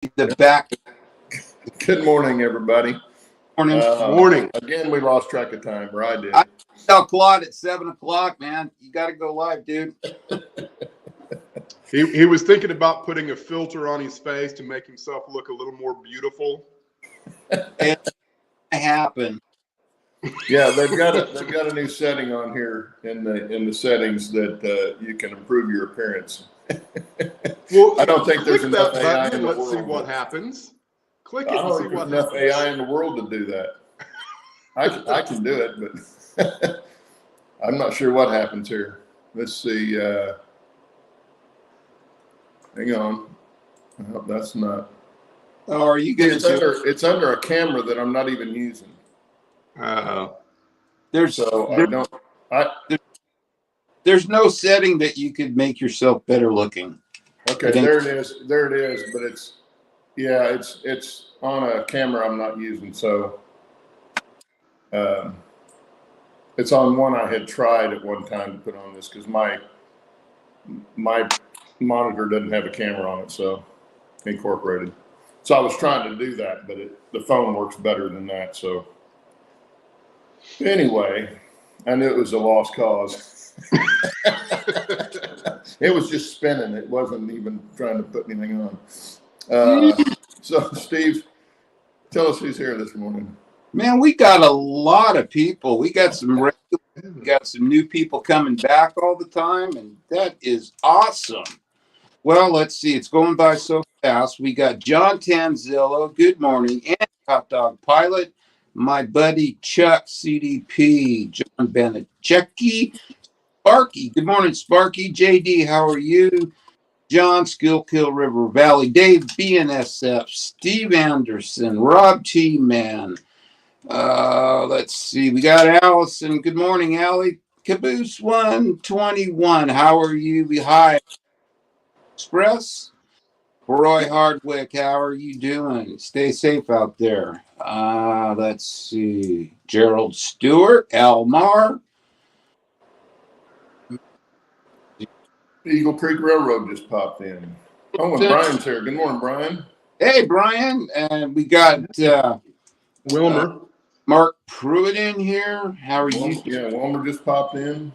the back. Good morning, everybody. Morning. Again, we lost track of time, or I did. I tell Claude at 7 o'clock, man. You got to go live, dude. He was thinking about putting a filter on his face to make himself look a little more beautiful. It happened. Yeah, they've got a new setting on here in the settings that you can improve your appearance. Well, I don't think there's click enough that AI button in and the let's see world. what happens. Click I it and don't see think what there's enough happens. AI in the world to do that. I can do it, but I'm not sure what happens here. Let's see. Hang on. Oh, that's not. Oh, are you going to? It's under a camera that I'm not even using. There's no setting that you could make yourself better looking. Okay, there it is. There it is. But it's on a camera I'm not using. So it's on one I had tried at one time to put on this because my monitor doesn't have a camera on it, so incorporated. So I was trying to do that, but the phone works better than that. So anyway, I knew it was a lost cause. It was just spinning. It wasn't even trying to put anything on. So Steve, tell us who's here this morning. Man, we got a lot of people. We got some new people coming back all the time, and that is awesome. Well, let's see. It's going by so fast. We got John Tanzillo. Good morning. And Hot Dog Pilot. My buddy Chuck CDP. John Benachecki. Sparky. Good morning, Sparky. JD, how are you? John Skillkill River Valley. Dave BNSF. Steve Anderson. Rob T. Man. Let's see. We got Allison. Good morning, Allie. Caboose 121. How are you? Hi. Express. Roy Hardwick, how are you doing? Stay safe out there. Let's see. Gerald Stewart, Almar. Eagle Creek Railroad just popped in. Oh, and Brian's here. Good morning, Brian. Hey, Brian. And we got Wilmer. Mark Pruitt in here. How are you? Yeah, Wilmer just popped in.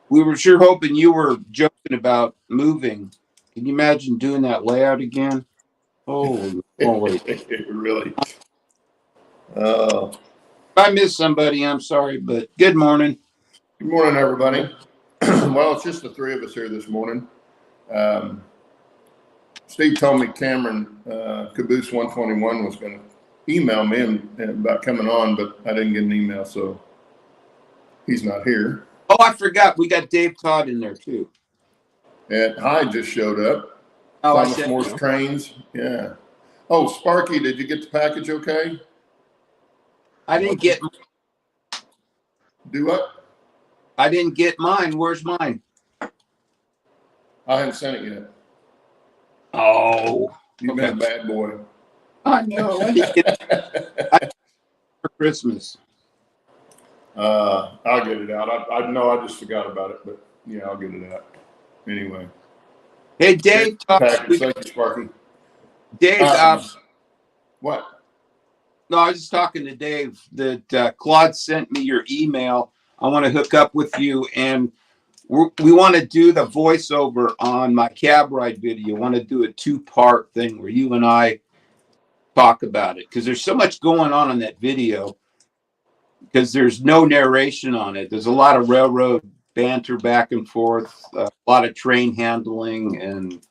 We were sure hoping you were joking about moving. Can you imagine doing that layout again? Holy moly. Really? If I missed somebody, I'm sorry, but good morning. Good morning, everybody. Well, it's just the three of us here this morning. Steve told me Cameron Caboose 121 was going to email me about coming on, but I didn't get an email, so he's not here. Oh, I forgot. We got Dave Todd in there, too. And Hyde just showed up. Oh, Thomas Morse Trains. Yeah. Oh, Sparky, did you get the package okay? I didn't get. Do what? I didn't get mine. Where's mine? I haven't sent it yet. Oh, You've been a bad boy. I know. I didn't get it for Christmas. I'll get it out. I know I just forgot about it, but yeah, I'll get it out. Anyway. Hey, Dave. Thank you, Sparky. Dave. What? No, I was just talking to Dave that Claude sent me your email. I want to hook up with you, and we want to do the voiceover on my cab ride video. I want to do a 2-part thing where you and I talk about it because there's so much going on in that video because there's no narration on it. There's a lot of railroad banter back and forth, a lot of train handling and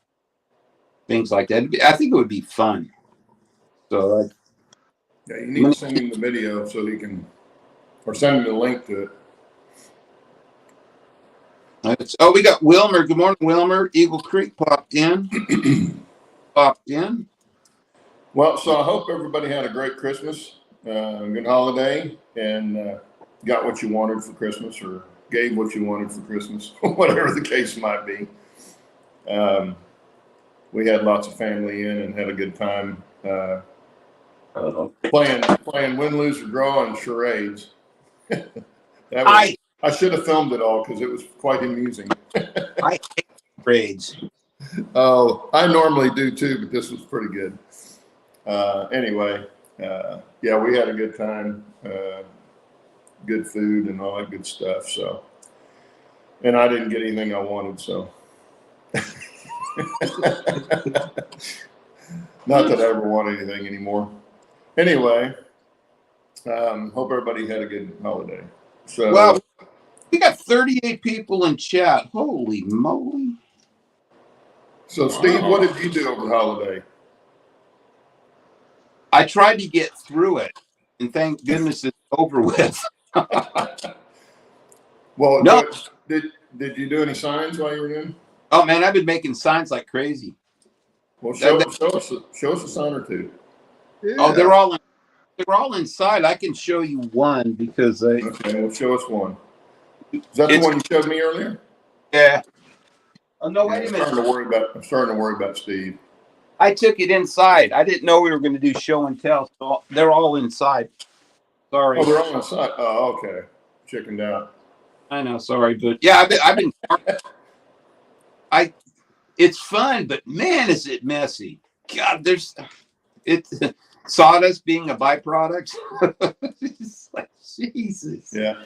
things like that. I think it would be fun. So yeah, you need to send him the video so he can, or send him the link to it. We got Wilmer. Good morning, Wilmer. Eagle Creek popped in. Well, so I hope everybody had a great Christmas, good holiday, and got what you wanted for Christmas, or gave what you wanted for Christmas, whatever the case might be. We had lots of family in and had a good time playing win, lose, or draw and charades. I should have filmed it all because it was quite amusing. I hate charades. Oh, I normally do too, but this was pretty good. Anyway, yeah, we had a good time, good food and all that good stuff. So, and I didn't get anything I wanted. So, not that I ever want anything anymore. Anyway, hope everybody had a good holiday. So, Well, we got 38 people in chat. Holy moly. so Steve, what did you do over the holiday? I tried to get through it, and thank goodness it's over with. Well, No. did you do any signs while you were in? Oh, man, I've been making signs like crazy. Well, show us a sign or two. Yeah. Oh, they're all inside. I can show you one because Okay, well, show us one. Is that the one you showed me earlier? Yeah. Oh no, Yeah, wait a minute. I'm starting to worry about Steve. I took it inside. I didn't know we were going to do show and tell, so they're all inside. Sorry. Oh, they're all inside. Oh, okay. Chickened out. I know. Sorry, but yeah, I've been. It's fun, but man, is it messy. God, it's sawdust being a byproduct. It's like Jesus. Yeah.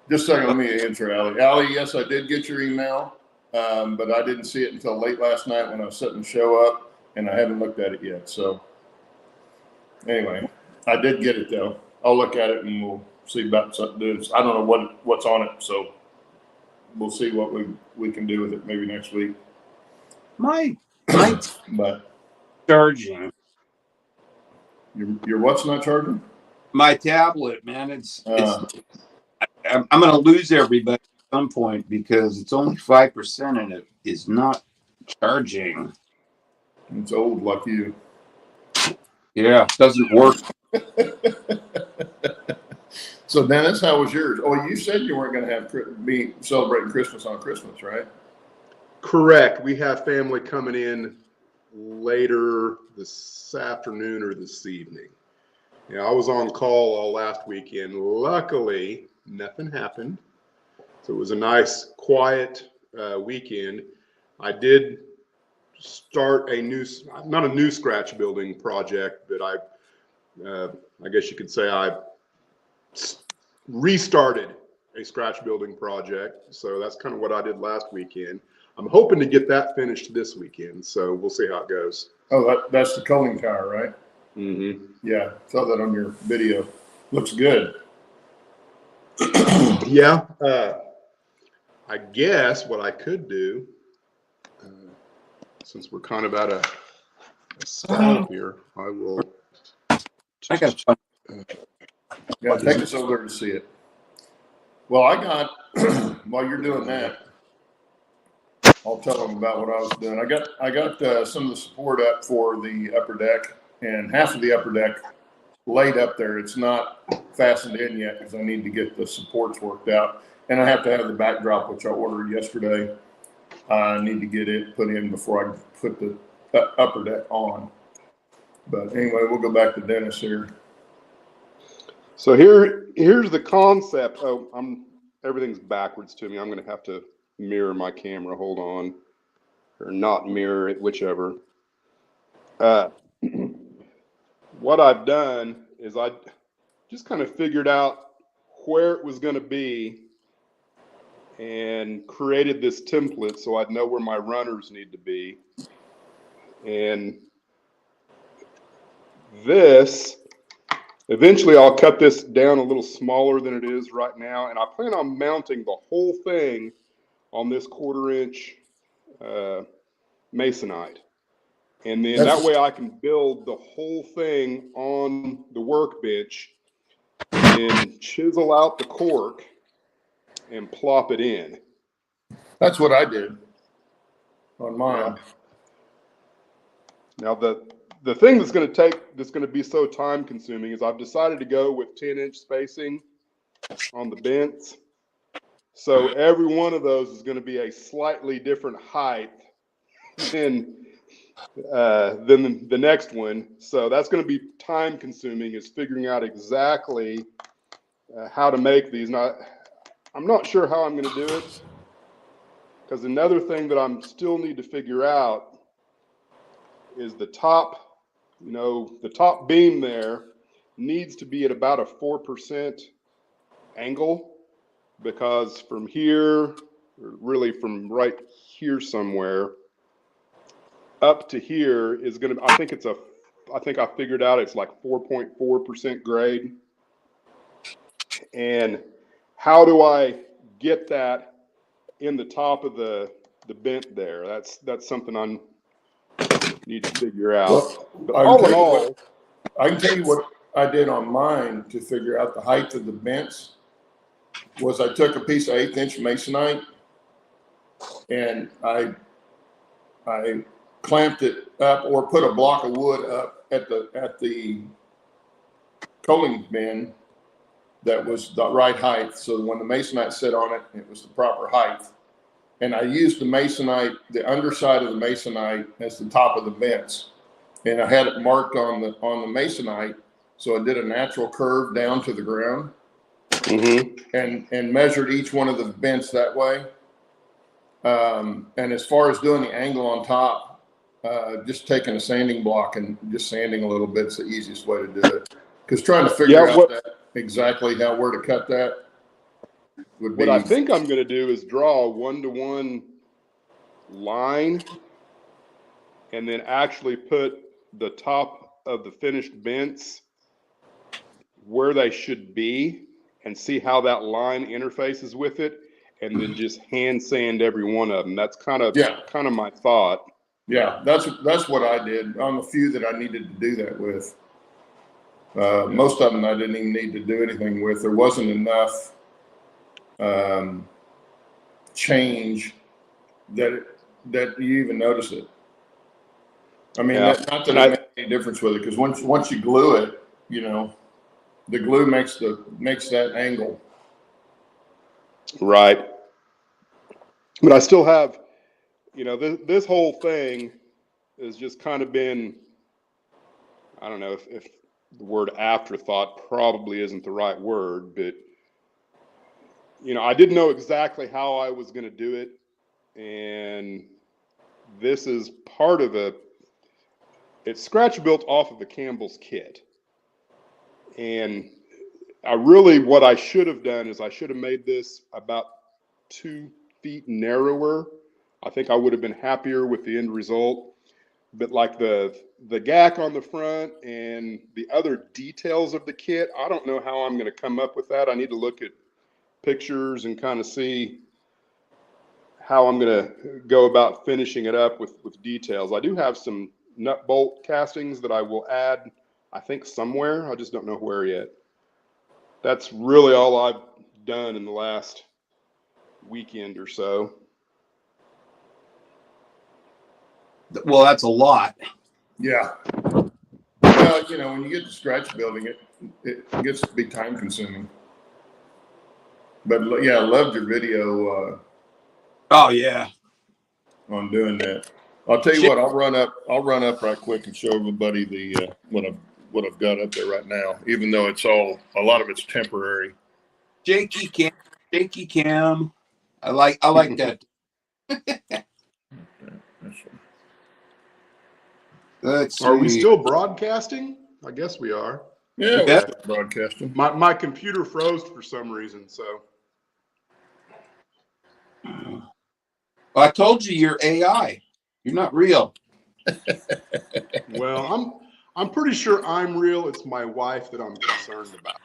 Just a second, let me answer Allie. Allie, yes, I did get your email, but I didn't see it until late last night when I was setting the show up, and I haven't looked at it yet. So anyway, I did get it though. I'll look at it and we'll see about something. I don't know what's on it, so we'll see what we can do with it maybe next week. My But charging. Your what's not charging? My tablet, man. I'm going to lose everybody at some point because it's only 5% and it is not charging. It's old like you. Yeah, it doesn't work. So Dennis, how was yours? Oh, you said you weren't going to be celebrating Christmas on Christmas, right? Correct. We have family coming in later this afternoon or this evening. Yeah, I was on call all last weekend. Luckily, nothing happened. So it was a nice, quiet weekend. I did start not a new scratch building project, but I guess you could say I restarted a scratch building project. So that's kind of what I did last weekend. I'm hoping to get that finished this weekend. So we'll see how it goes. Oh, that's the cooling tower, right? Mm-hmm. Yeah, saw that on your video. Looks good. Yeah. I guess what I could do, since we're kind of at a stop here, I will. I got Yeah, take us over there to see it. Well, I got while you're doing that, I'll tell them about what I was doing. I got some of the support up for the upper deck, and half of the upper deck laid up there. It's not fastened in yet because I need to get the supports worked out, and I have to have the backdrop, which I ordered yesterday. I need to get it put in before I put the upper deck on. But anyway, we'll go back to Dennis here. So here's the concept. Oh, everything's backwards to me. I'm going to have to mirror my camera. Hold on, or not mirror it, whichever. What I've done is I just kind of figured out where it was going to be and created this template so I'd know where my runners need to be. And this, eventually I'll cut this down a little smaller than it is right now. And I plan on mounting the whole thing on this 1/4-inch masonite. And then that way I can build the whole thing on the workbench and chisel out the cork and plop it in. That's what I did on mine. Now the thing that's going to be so time consuming is I've decided to go with 10-inch spacing on the bents. So every one of those is going to be a slightly different height than the next one. So that's going to be time consuming, is figuring out exactly how to make these. Now, I'm not sure how I'm going to do it, because another thing that I'm still need to figure out is the top the top beam there needs to be at about a 4% angle, because from here, or really from right here somewhere, up to here is going to, I think I figured out it's like 4.4% grade. And how do I get that in the top of the bent there? That's something I need to figure out. Well, but all in all, I can tell you what I did on mine to figure out the height of the bents was I took a piece of 1/8 masonite and I clamped it up or put a block of wood up at the coaling bin that was the right height. So when the masonite set on it, it was the proper height. And I used the masonite, the underside of the masonite as the top of the bents. And I had it marked on the masonite. So I did a natural curve down to the ground and measured each one of the bents that way. And as far as doing the angle on top, just taking a sanding block and just sanding a little bit is the easiest way to do it. Because trying to figure out exactly where to cut that would be. What I think I'm going to do is draw a 1-to-1 line and then actually put the top of the finished bents where they should be and see how that line interfaces with it, and then just hand sand every one of them. That's kind of my thought. Yeah, that's what I did on the few that I needed to do that with. Most of them I didn't even need to do anything with. There wasn't enough change that you even notice it. I mean, not that it makes any difference with it, because once you glue it, the glue makes that angle. Right. But I still have, this whole thing has just kind of been, I don't know if the word afterthought probably isn't the right word, but I didn't know exactly how I was going to do it. And this is part of it's scratch built off of the Campbell's kit. And what I should have done is I should have made this about 2 feet narrower. I think I would have been happier with the end result. But like the gack on the front and the other details of the kit, I don't know how I'm going to come up with that. I need to look at pictures and kind of see how I'm going to go about finishing it up with details. I do have some nut bolt castings that I will add, I think, somewhere. I just don't know where yet. That's really all I've done in the last weekend or so. Well, that's a lot. Yeah. Well, when you get to scratch building it gets to be time consuming. But yeah, I loved your video. Oh yeah. On doing that. I'll tell you what. I'll run up right quick and show everybody the what I've got up there right now. Even though a lot of it's temporary. Shaky cam. I like that. Let's see. Are we still broadcasting? I guess we are. Yeah, we're still broadcasting. My computer froze for some reason, so. I told you you're AI. You're not real. Well, I'm pretty sure I'm real. It's my wife that I'm concerned about.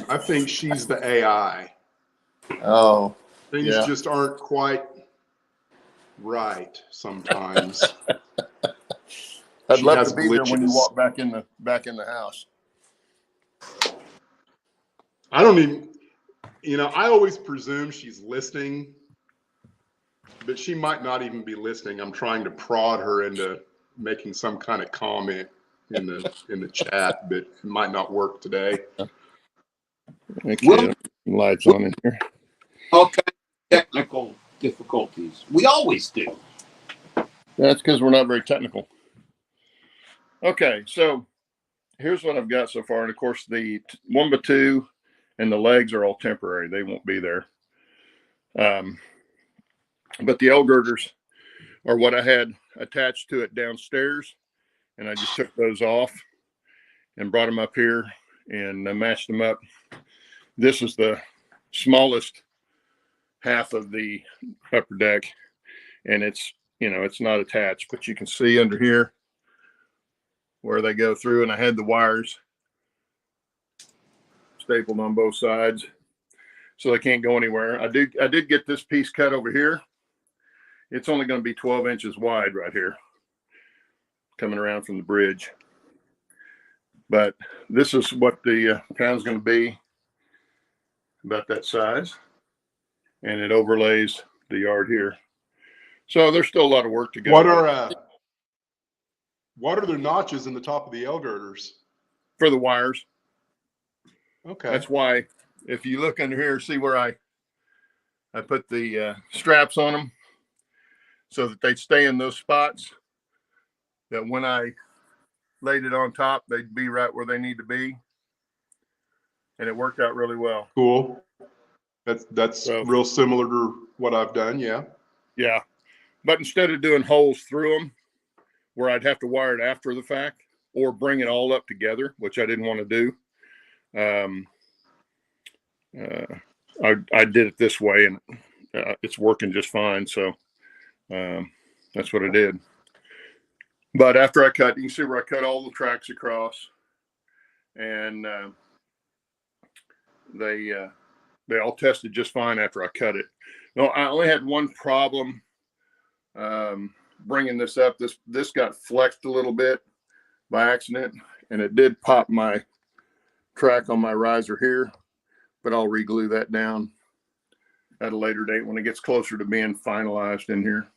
I think she's the AI. Oh, things just aren't quite right sometimes. I'd love to be there when you walk back in the house. I don't even, I always presume she's listening, but she might not even be listening. I'm trying to prod her into making some kind of comment in the chat, but it might not work today. Okay, lights on in here. All kinds of technical difficulties. We always do. That's because we're not very technical. Okay, so here's what I've got so far. And of course, the 1x2 and the legs are all temporary. They won't be there. But the L girders are what I had attached to it downstairs. and I just took those off and brought them up here and matched them up. This is the smallest half of the upper deck, and it's, you know, it's not attached, but you can see under here where they go through, and I had the wires stapled on both sides so they can't go anywhere. I did get this piece cut over here. It's only going to be 12 inches wide right here coming around from the bridge, but this is what the panel's going to be, about that size, and it overlays the yard here. So there's still a lot of work to go. What are the notches in the top of the L girders? For the wires. Okay. That's why, if you look under here, see where I put the straps on them so that they'd stay in those spots, that when I laid it on top, they'd be right where they need to be. And it worked out really well. Cool. That's real similar to what I've done. Yeah. Yeah. But instead of doing holes through them where I'd have to wire it after the fact or bring it all up together, which I didn't want to do, I did it this way, and it's working just fine. So that's what I did. But after I cut, you can see where I cut all the tracks across, and they all tested just fine after I cut it. No, I only had one problem bringing this up. This got flexed a little bit by accident, and it did pop my track on my riser here, but I'll re-glue that down at a later date when it gets closer to being finalized in here.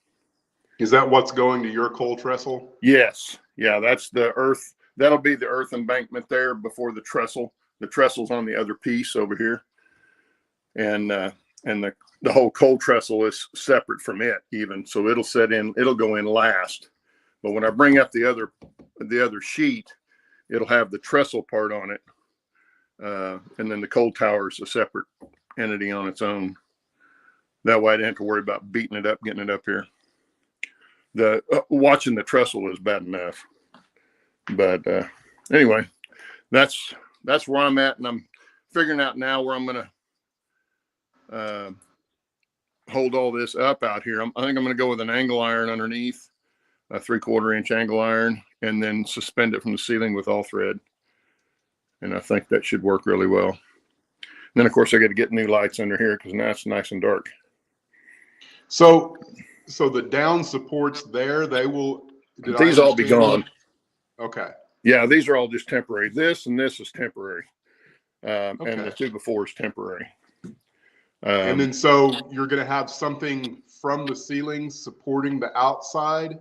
Is that what's going to your coal trestle? Yes. Yeah, that's the earth. That'll be the earth embankment there before the trestle. The trestle's on the other piece over here. And the whole coal trestle is separate from it even. So it'll go in last. But when I bring up the other sheet, it'll have the trestle part on it. And then the coal tower is a separate entity on its own. That way I didn't have to worry about beating it up, getting it up here. The watching the trestle is bad enough. But anyway, that's where I'm at, and I'm figuring out now where I'm going to hold all this up out here. I think I'm going to go with an angle iron underneath, a 3/4 inch angle iron, and then suspend it from the ceiling with all thread. And I think that should work really well. And then, of course, I got to get new lights under here because now it's nice and dark. So the down supports there, These all be gone. Okay. Yeah, these are all just temporary. This and this is temporary. Okay. And the 2 before is temporary. And then so you're going to have something from the ceiling supporting the outside?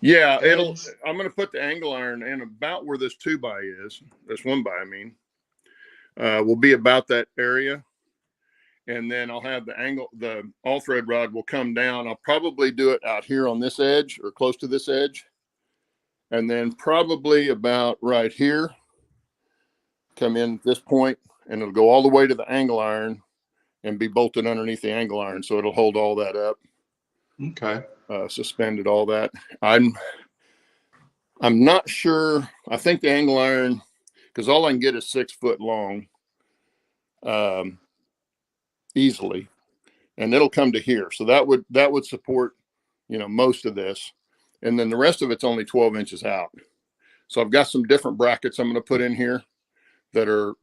Yeah, I'm going to put the angle iron in about where this 2x is. This 1x, I mean, will be about that area. And then I'll have the all thread rod will come down. I'll probably do it out here on this edge or close to this edge. And then probably about right here, come in at this point, and it'll go all the way to the angle iron and be bolted underneath the angle iron. So it'll hold all that up. Okay. Suspended all that. I'm not sure. I think the angle iron, because all I can get is 6 foot long, easily, and it'll come to here. So that would support, most of this, and then the rest of it's only 12 inches out. So I've got some different brackets I'm going to put in here that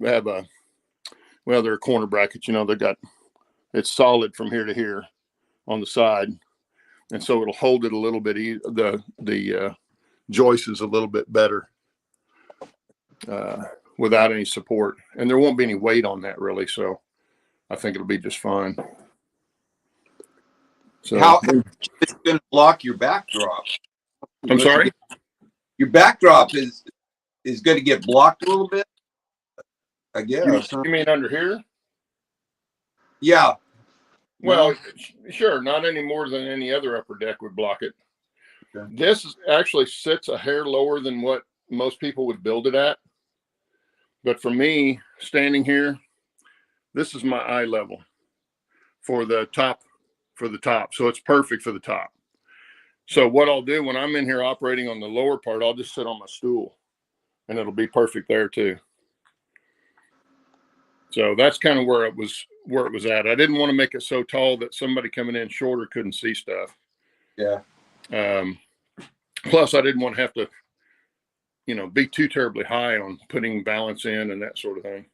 they're corner brackets. It's solid from here to here on the side. And so it'll hold it a little bit. The joist is a little bit better without any support, and there won't be any weight on that really. So I think it'll be just fine. So how it's going to block your backdrop? I'm sorry. Your backdrop is going to get blocked a little bit, I guess. You mean under here? Yeah. Well, sure, not any more than any other upper deck would block it. Okay. This actually sits a hair lower than what most people would build it at. But for me, standing here, this is my eye level for the top. So it's perfect for the top. So what I'll do when I'm in here operating on the lower part, I'll just sit on my stool and it'll be perfect there too. So that's kind of where it was at. I didn't want to make it so tall that somebody coming in shorter couldn't see stuff. Yeah. Plus I didn't want to have to, be too terribly high on putting balance in and that sort of thing.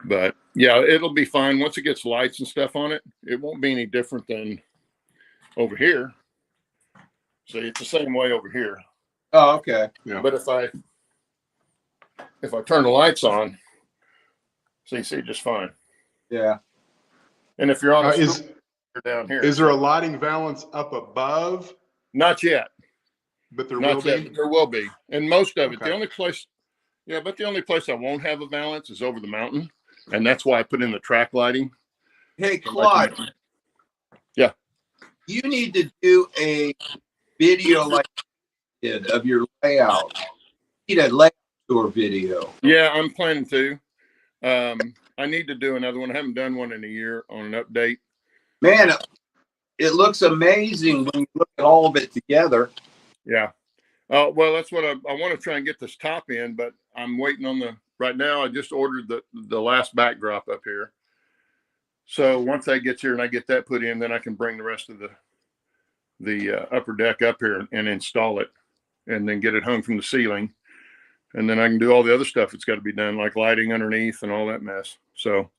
But yeah, it'll be fine. Once it gets lights and stuff on it, it won't be any different than over here. So it's the same way over here. Oh, okay. Yeah. But if I turn the lights on, so you see just fine. Yeah. And if you're on a Is down here, there a lighting valance up above? not yet. But there Not will yet, be. but there will be. And most of it, Okay. the only place I won't have a valance is over the mountain. And that's why I put in the track lighting. Hey, Claude. Yeah. You need to do a video like you did of your layout. You need a layout tour video. Yeah, I'm planning to. I need to do another one. I haven't done one in a year on an update. Man, it looks amazing when you look at all of it together. Yeah. Well, that's what I want to try and get this top in, but I'm waiting on right now. I just ordered the last backdrop up here. So once that gets here and I get that put in, then I can bring the rest of the upper deck up here and install it and then get it hung from the ceiling. And then I can do all the other stuff that's got to be done, like lighting underneath and all that mess. So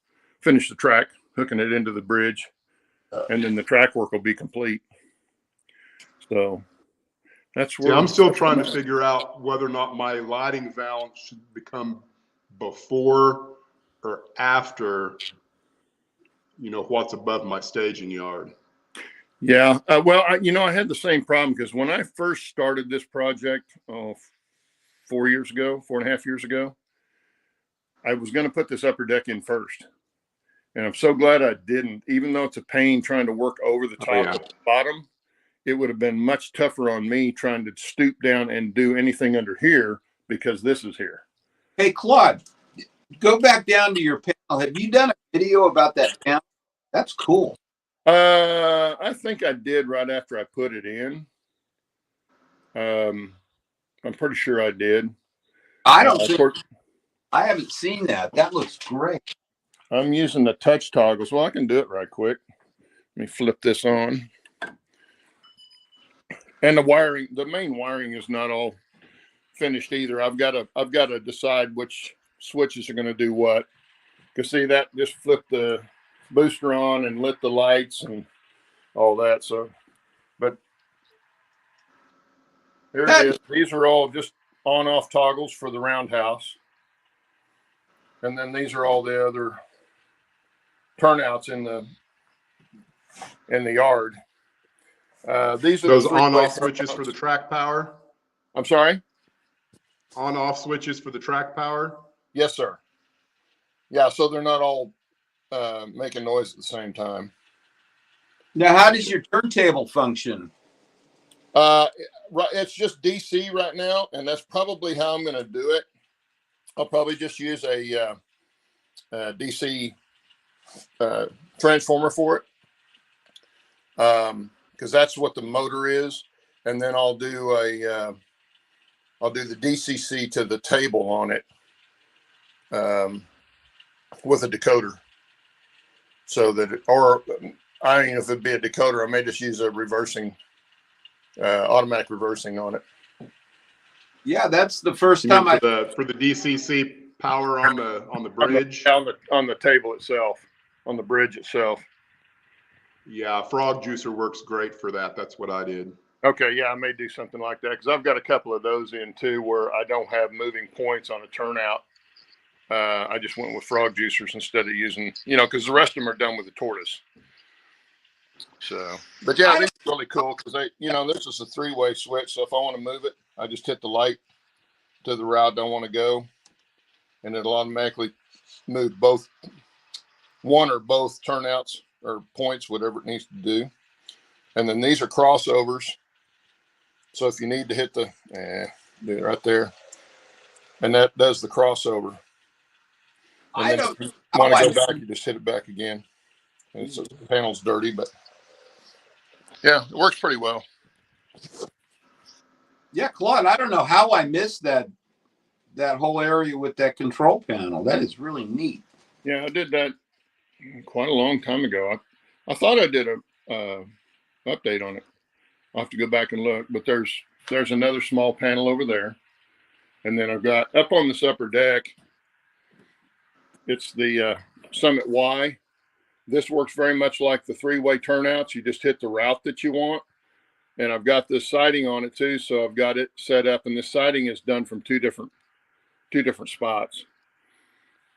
finish the track, hooking it into the bridge, and then the track work will be complete. So that's where I'm still trying to figure out whether or not my lighting valance should become before or after, what's above my staging yard. Yeah. Well, I had the same problem because when I first started this project, 4.5 years ago, I was going to put this upper deck in first. And I'm so glad I didn't, even though it's a pain trying to work over the top of the bottom. It would have been much tougher on me trying to stoop down and do anything under here because this is here. Hey, Claude, go back down to your panel. Have you done a video about that panel? That's cool. I think I did right after I put it in. I'm pretty sure I did. I haven't seen that. That looks great. I'm using the touch toggles. Well, I can do it right quick. Let me flip this on. And the main wiring is not all finished either. I've got to decide which switches are going to do what. Because see, that just flipped the booster on and lit the lights and all that. So, but here it is. These are all just on-off toggles for the roundhouse. And then these are all the other turnouts in the yard. These are those on-off switches for the track power. I'm sorry? On-off switches for the track power. Yes, sir. Yeah, so they're not all making noise at the same time. Now, how does your turntable function? It's just DC right now, and that's probably how I'm going to do it. I'll probably just use a DC transformer for it, because that's what the motor is, and then I'll do the DCC to the table on it with a decoder, so that I don't know if it'd be a decoder. I may just use a reversing. Automatic reversing on it. Yeah, that's the first time for the DCC power on the bridge on the table itself, on the bridge itself. Yeah, frog juicer works great for that. That's what I did. Okay, yeah, I may do something like that because I've got a couple of those in too where I don't have moving points on a turnout. I just went with frog juicers instead of using, because the rest of them are done with the tortoise. So, but yeah, these are really cool because this is a 3-way switch. So if I want to move it, I just hit the light to the route I don't want to go, and it'll automatically move one or both turnouts or points, whatever it needs to do. And then these are crossovers. So if you need to hit do it right there, and that does the crossover. And then if you want to go back, you just hit it back again. And the panel's dirty, but yeah, it works pretty well. Yeah, Claude, I don't know how I missed that whole area with that control panel. That is really neat. Yeah, I did that quite a long time ago. I thought I did a update on it. I'll have to go back and look, but there's another small panel over there. And then I've got up on this upper deck, it's the Summit Y. This works very much like the three-way turnouts. You just hit the route that you want. And I've got this siding on it too, so I've got it set up, and this siding is done from two different spots.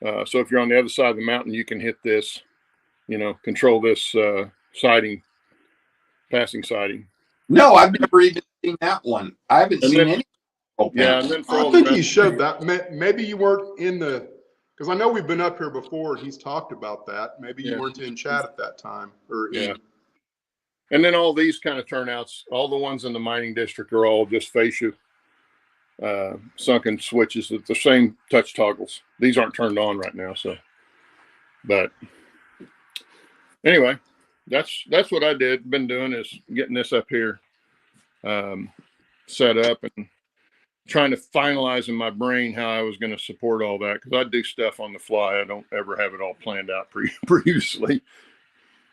So if you're on the other side of the mountain, you can hit this, control this siding, passing siding. No, I've never even seen that one. I haven't seen any. Yeah, and then I think he showed that. Maybe you weren't in the, because I know we've been up here before and he's talked about that. Maybe you weren't in chat at that time. And then all these kind of turnouts, all the ones in the mining district are all just fascia sunken switches with the same touch toggles. These aren't turned on right now, so. But anyway, that's what I did. Been doing is getting this up here set up and trying to finalize in my brain how I was going to support all that, because I do stuff on the fly. I don't ever have it all planned out previously.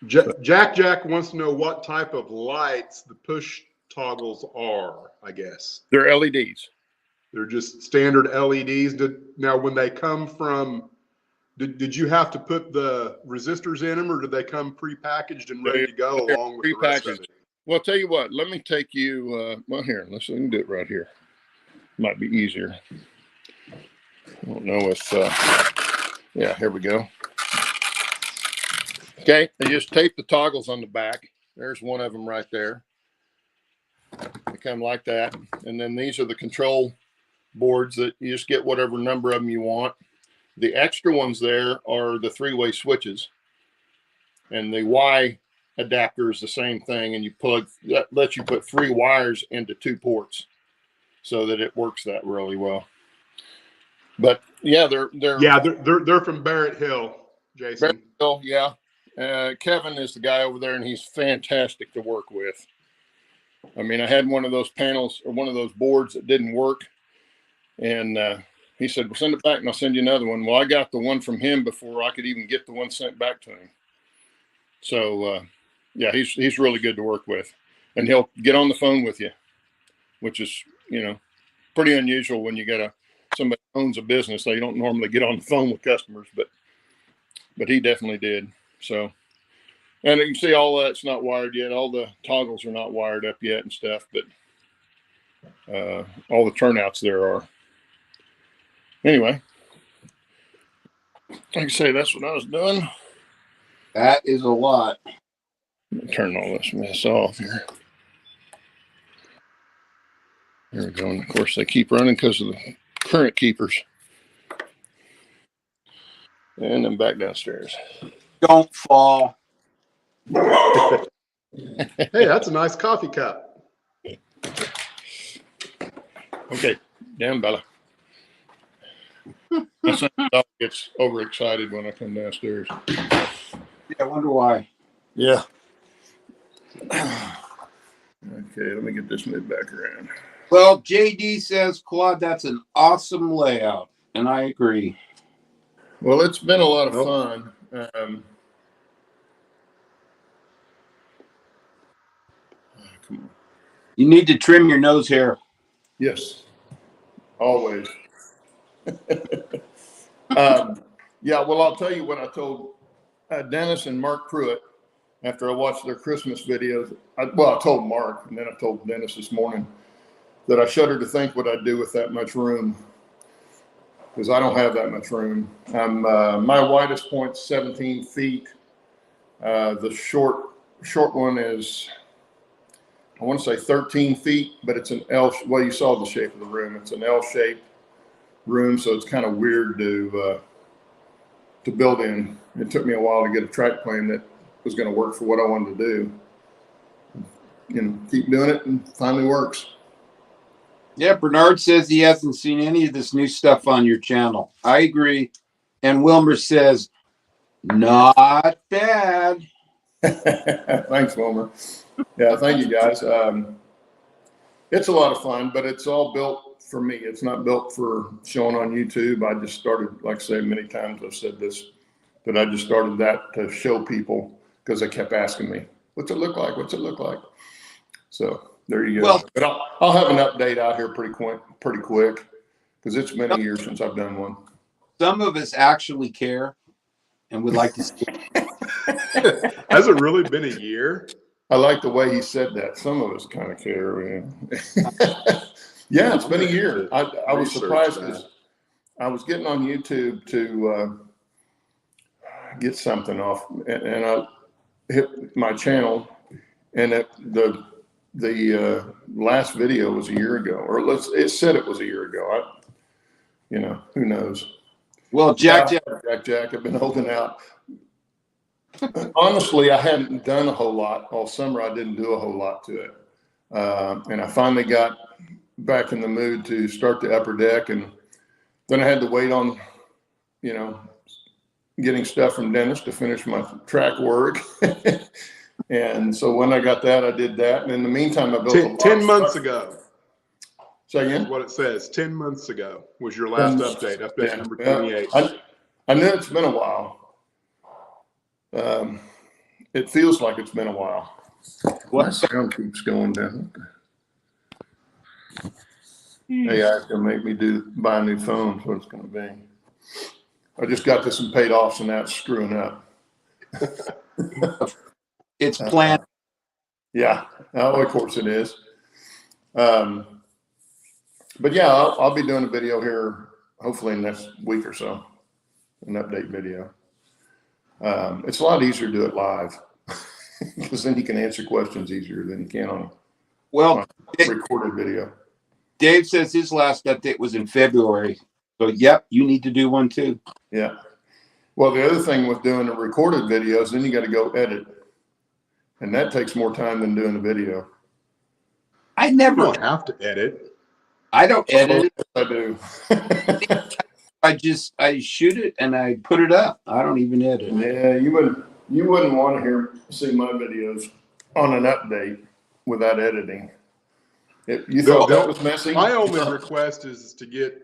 Jack wants to know what type of lights the push toggles are, I guess. They're LEDs. They're just standard LEDs. Now, when they come from, did you have to put the resistors in them, or did they come prepackaged and ready to go along with the rest of it? Well, I'll tell you what, let me take you, well, here, we can do it right here. Might be easier. I don't know if, yeah, here we go. Okay, I just tape the toggles on the back. There's one of them right there. They come like that. And then these are the control boards that you just get whatever number of them you want. The extra ones there are the three-way switches. And the Y adapter is the same thing. And that lets you put 3 wires into 2 ports so that it works that really well. But yeah, they're from Barrett Hill, Jason. Barrett Hill, yeah. Kevin is the guy over there, and he's fantastic to work with. I mean, I had one of those panels or one of those boards that didn't work, and he said, well, send it back and I'll send you another one. Well, I got the one from him before I could even get the one sent back to him. So yeah, he's really good to work with, and he'll get on the phone with you, which is, pretty unusual when you got somebody who owns a business. They don't normally get on the phone with customers, but he definitely did. So, and you can see all that's not wired yet. All the toggles are not wired up yet and stuff, but all the turnouts there are. Anyway, like I say, that's what I was doing. That is a lot. Turn all this mess off here. There we go. And of course, they keep running because of the current keepers. And then back downstairs. Don't fall. Hey, that's a nice coffee cup. Okay, down, Bella. My son gets overexcited when I come downstairs. Yeah, I wonder why. Yeah. Okay, let me get this moved back around. Well, JD says, Claude, that's an awesome layout, and I agree. Well, it's been a lot of fun. Come on. You need to trim your nose hair. Yes, always. Yeah, well, I'll tell you what I told Dennis and Mark Pruitt after I watched their Christmas videos. I told Mark, and then I told Dennis this morning that I shudder to think what I'd do with that much room, because I don't have that much room. My widest point's 17 feet. The short one is, I want to say 13 feet, but it's an L. Well, you saw the shape of the room. It's an L-shaped room, so it's kind of weird to build in. It took me a while to get a track plan that was going to work for what I wanted to do. Keep doing it, and finally works. Yeah, Bernard says he hasn't seen any of this new stuff on your channel. I agree. And Wilmer says, not bad. Thanks, Wilmer. Yeah, thank you, guys. it's a lot of fun, but it's all built for me. It's not built for showing on YouTube. I just started, like I say, many times I've said this, that I just started that to show people because they kept asking me, what's it look like? What's it look like? So there you go. Well, but I'll have an update out here pretty quick because it's been a year since I've done one. some of us actually care and would like to see. Has it really been a year? I like the way he said that. Some of us kind of care. Yeah, it's been a year. I was surprised because I was getting on YouTube to get something off, and I hit my channel, and the last video was a year ago, or it said it was a year ago. Who knows? Well, Jack, I've been holding out. Honestly, I hadn't done a whole lot all summer. I didn't do a whole lot to it, and I finally got back in the mood to start the upper deck, and then I had to wait on, getting stuff from Dennis to finish my track work. And so when I got that, I did that. And in the meantime, I built 10 months ago. Say again? What it says, 10 months ago was your last update. Update number 28. I know it's been a while. It feels like it's been a while. My sound keeps going down. Hey, guys, gonna make me buy a new phone. That's what it's gonna be. I just got this and paid off, so now it's screwing up. it's planned. Yeah, of course it is. But yeah, I'll be doing a video here hopefully next week or so, an update video. It's a lot easier to do it live because then you can answer questions easier than you can on recorded video. Dave says his last update was in February. So, yep, you need to do one too. Yeah. Well, the other thing with doing the recorded videos, then you got to go edit. And that takes more time than doing a video. I never You don't have to edit. I don't edit it. I do. I shoot it and I put it up. I don't even edit. Yeah, you wouldn't want to see my videos on an update without editing. You thought that was messy? My only request is to get,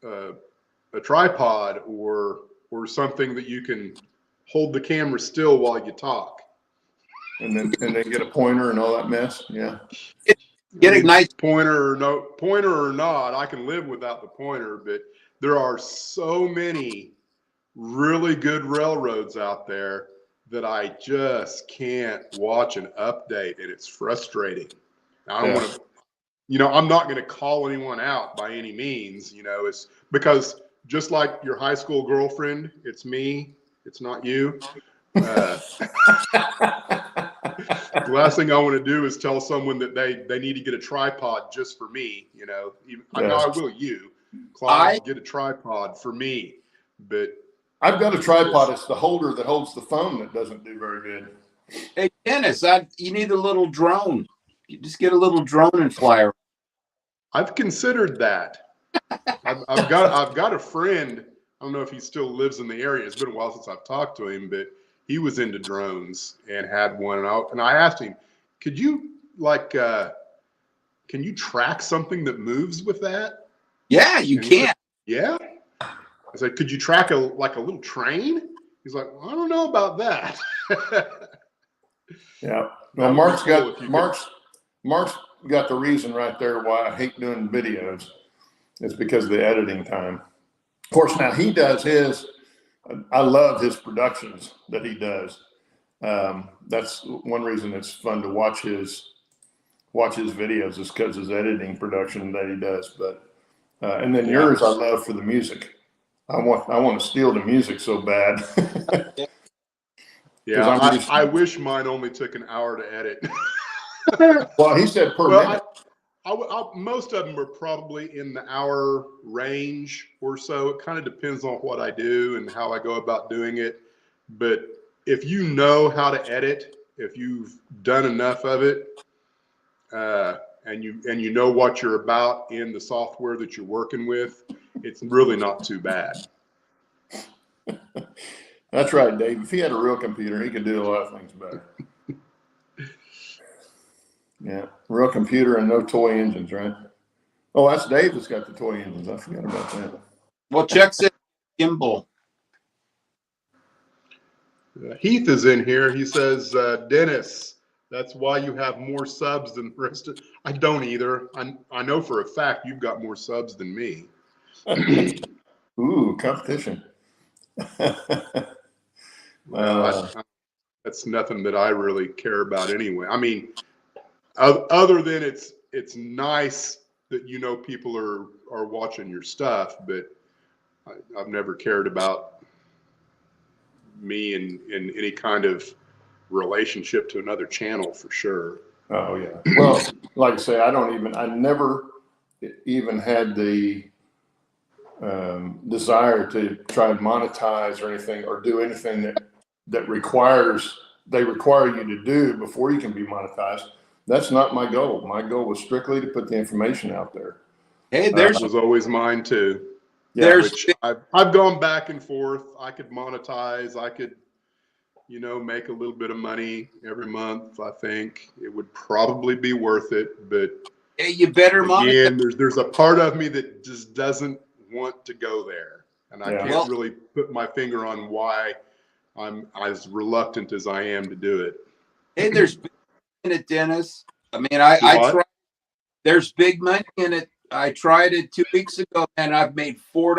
a tripod or something that you can hold the camera still while you talk. And then get a pointer and all that mess. Yeah. Get a nice pointer or not, I can live without the pointer, but there are so many really good railroads out there that I just can't watch an update, and it's frustrating. I don't want to, I'm not going to call anyone out by any means, it's because just like your high school girlfriend, it's me, it's not you. The last thing I want to do is tell someone that they need to get a tripod just for me, I know I will Claude, get a tripod for me, but I've got a tripod. It's the holder that holds the phone that doesn't do very good. Hey, Dennis, you need a little drone. You just get a little drone and fly around. I've considered that. I've got a friend. I don't know if he still lives in the area. It's been a while since I've talked to him, but he was into drones and had one. And I asked him, could you can you track something that moves with that? Yeah, you can. Yeah. I said, could you track a little train? He's like, well, I don't know about that. Yeah. Well, Mark's got the reason right there why I hate doing videos. It's because of the editing time. Of course, now he does his. I love his productions that he does. That's one reason it's fun to watch his videos is because his editing production that he does. But and then yours I love for the music. I want to steal the music so bad. Yeah, I wish mine only took an hour to edit. Well, he said per minute. Most of them are probably in the hour range or so. It kind of depends on what I do and how I go about doing it. But if you know how to edit, if you've done enough of it, and you know what you're about in the software that you're working with, it's really not too bad. That's right, Dave. If he had a real computer, he could do a lot of things better. Yeah, real computer and no toy engines, right? Oh, that's Dave that's got the toy engines. I forgot about that. Well, check it. Gimbal. Heath is in here. He says, Dennis, that's why you have more subs than the rest of. I don't either. I know for a fact you've got more subs than me. Ooh, competition. That's nothing that I really care about anyway. I mean, other than it's nice that people are watching your stuff, but I've never cared about me in any kind of relationship to another channel for sure. Oh yeah. Well, like I say, I never even had the desire to try and monetize or anything, or do anything that they require you to do before you can be monetized. That's not my goal. My goal was strictly to put the information out there. Hey, That was always mine too. Yeah, Which I've gone back and forth. I could monetize. I could, make a little bit of money every month. I think it would probably be worth it. But hey, you better again, there's a part of me that just doesn't want to go there, and I can't really put my finger on why I'm as reluctant as I am to do it. Hey, there's big money in it, Dennis. I mean, I tried. There's big money in it. I tried it 2 weeks ago, and I've made $4.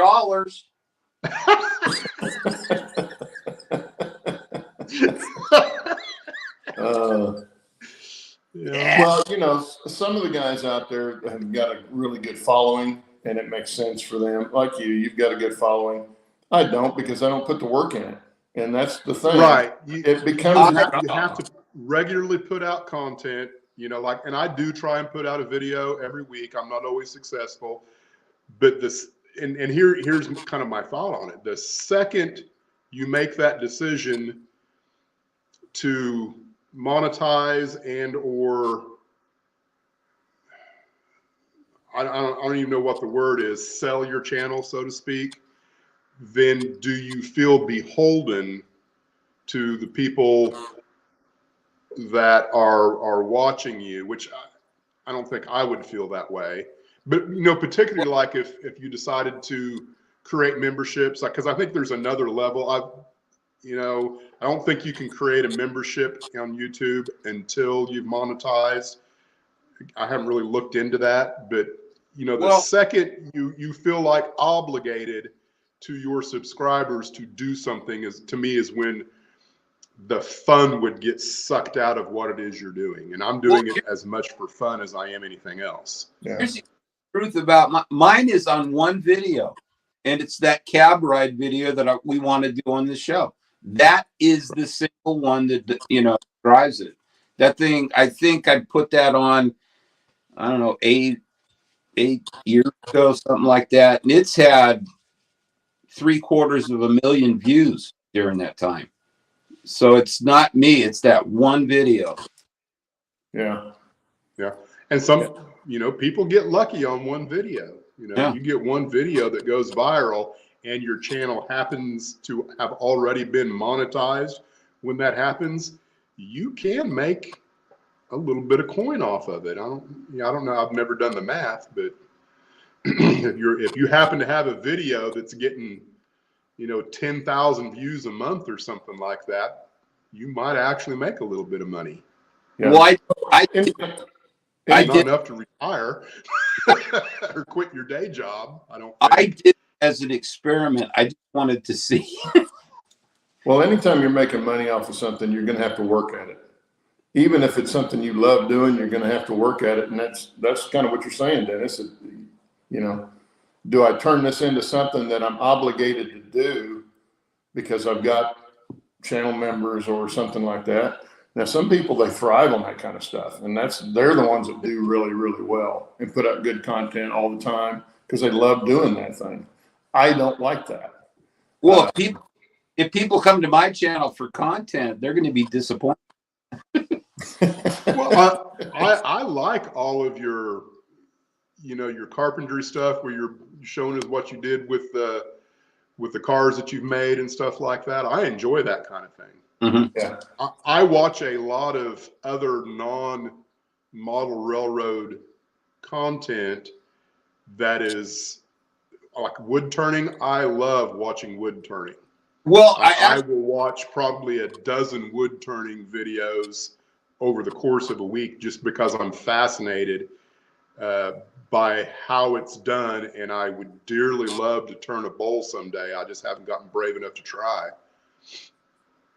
Well, some of the guys out there have got a really good following, and it makes sense for them. Like you've got a good following. I don't, because I don't put the work in it, and that's the thing. Right. It becomes you have to regularly put out content. And I do try and put out a video every week. I'm not always successful, but here's kind of my thought on it. The second you make that decision to monetize or I don't even know what the word is, sell your channel, so to speak, then do you feel beholden to the people that are watching you, which I don't think I would feel that way. But, particularly like if you decided to create memberships, because I think there's another level. I don't think you can create a membership on YouTube until you've monetized. I haven't really looked into that, but the second you feel like obligated to your subscribers to do something, to me is when the fun would get sucked out of what it is you're doing. And I'm doing it as much for fun as I am anything else. Yeah. Here's the truth about mine is on one video, and it's that cab ride video that we want to do on the show. That is the single one that, drives it. That thing, I think I put that on, I don't know, 8 years ago, something like that. And it's had 750,000 views during that time. So it's not me, it's that one video. Yeah. Yeah. And some, people get lucky on one video. You get one video that goes viral and your channel happens to have already been monetized. When that happens, you can make a little bit of coin off of it. I don't know. I've never done the math, but if you happen to have a video that's getting 10,000 views a month or something like that, you might actually make a little bit of money. Yeah. Well, I did not enough to retire or quit your day job. I did it as an experiment. I just wanted to see. Well, anytime you're making money off of something, you're going to have to work at it. Even if it's something you love doing, you're going to have to work at it. And that's kind of what you're saying, Dennis. Do I turn this into something that I'm obligated to do because I've got channel members or something like that? Now, some people, they thrive on that kind of stuff, and they're the ones that do really, really well and put out good content all the time because they love doing that thing. I don't like that. Well, if people come to my channel for content, they're going to be disappointed. Well, I like all of your carpentry stuff where you're showing us what you did with the cars that you've made and stuff like that. I enjoy that kind of thing. Mm-hmm. Yeah. I watch a lot of other non model railroad content that is like wood turning. I love watching wood turning. Well, I will watch probably a dozen wood turning videos over the course of a week just because I'm fascinated by how it's done, and I would dearly love to turn a bowl someday. I just haven't gotten brave enough to try.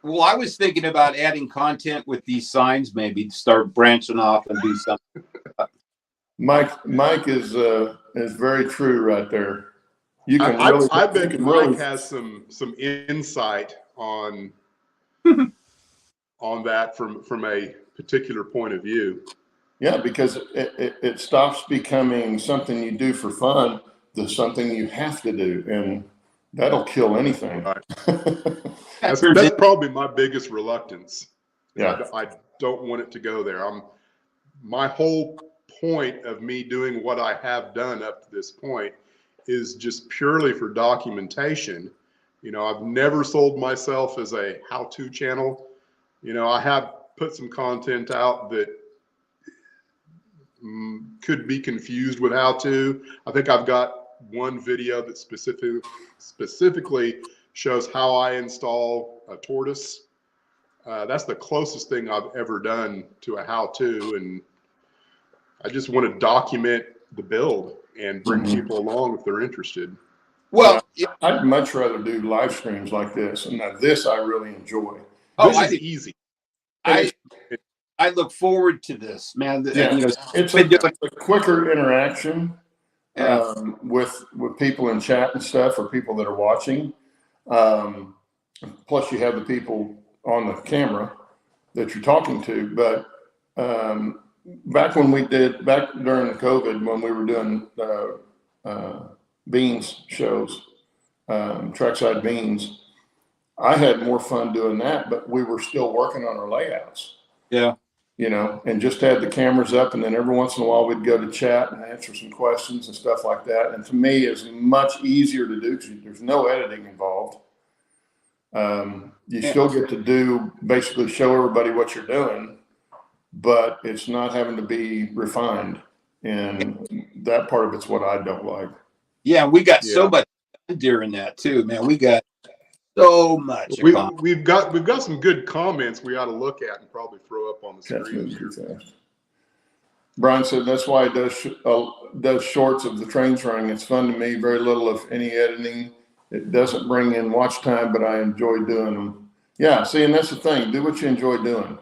Well, I was thinking about adding content with these signs, maybe start branching off and do something. Mike is very true right there. You can I bet Mike has some insight on on that from a particular point of view. Yeah, because it stops becoming something you do for fun to something you have to do, and that'll kill anything. Right. That's probably my biggest reluctance. Yeah, I don't want it to go there. My whole point of me doing what I have done up to this point is just purely for documentation. You know, I've never sold myself as a how-to channel. You know, I have put some content out that could be confused with how to. I think I've got one video that specifically shows how I install a tortoise. That's the closest thing I've ever done to a how-to, and I just want to document the build and bring people along if they're interested. Well, I'd much rather do live streams like this, and this I really enjoy. This is easy. I look forward to this, man. Yeah. You know, it's a quicker interaction with people in chat and stuff, or people that are watching. Plus, you have the people on the camera that you're talking to. But back during the COVID, when we were doing beans shows, Trackside beans, I had more fun doing that, but we were still working on our layouts. Yeah. You know, and just had the cameras up, and then every once in a while we'd go to chat and answer some questions and stuff like that. And to me, it's much easier to do because there's no editing involved. You still get to basically show everybody what you're doing, but it's not having to be refined. And that part of it's what I don't like. Yeah, we got so much during that too, man. We got so much. We've got some good comments we ought to look at and probably throw up on the screen. Brian said that's why he does shorts of the trains running. It's fun to me. Very little, if any, editing. It doesn't bring in watch time, but I enjoy doing them. Yeah, see, and that's the thing. Do what you enjoy doing.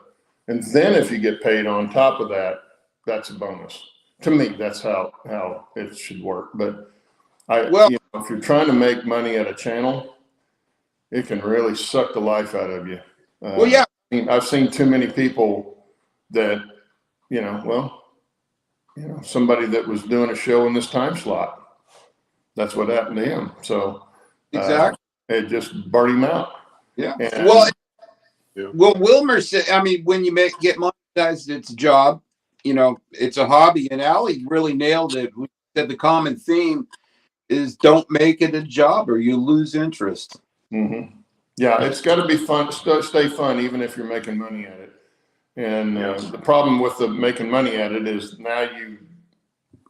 And then if you get paid on top of that, that's a bonus. To me, that's how it should work. But if you're trying to make money at a channel, it can really suck the life out of you. I've seen too many people that, somebody that was doing a show in this time slot. That's what happened to him. So exactly, it just burnt him out. Yeah. Well, Wilmer said, I mean, when you get monetized, it's a job. You know, it's a hobby. And Allie really nailed it. We said the common theme is don't make it a job or you lose interest. Mm-hmm. Yeah, it's got to be fun. Stay fun, even if you're making money at it. And the problem with making money at it is now